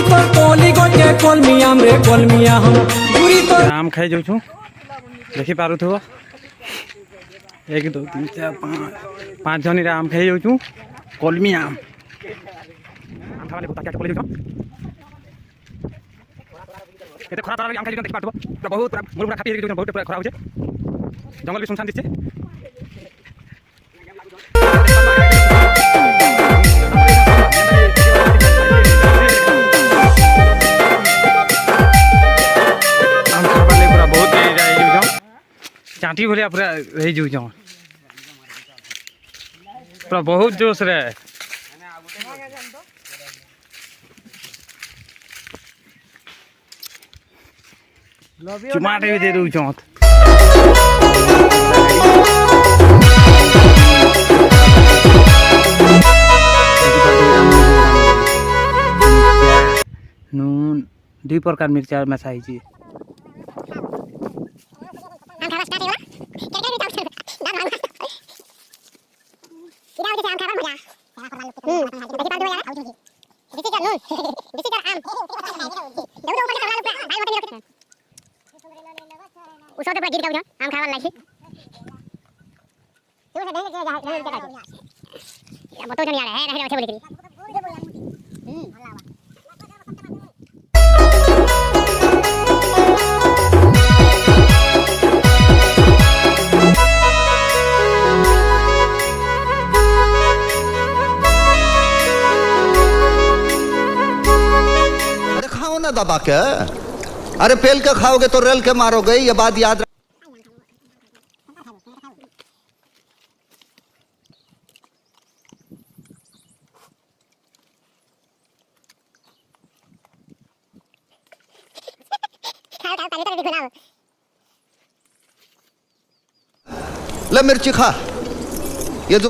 तो कोली गोटे कोलमिया रे कोलमिया हम गुरी तो आम खाई जाऊँ देखी पारुथो 1 2 3 4 5 जन आम खाई जाऊँ कोलमी आम आम खावा बहुत क्या पड़े एते खरा तरह आम खाई देखि पारथो बहुत मुड़ मुड़ा खाती बहुत पूरा खरा होचे जंगल भी सुनसान दिसছে चाटी भलिया पूरा रही जाऊ पूरा बहुत जोश रे चुमाटे भी दे दूँ नून 2 प्रकार मिर्चा मसाई उसो तो पूरा गिर जाऊ आम खावा लागी तू से देंगे बतो जन यार है रहे अच्छे बोली करी अरे खाओ ना दबा के अरे पेल के खाओगे तो रेल के मारोगे ये बात याद ले मिर्ची खा ये जो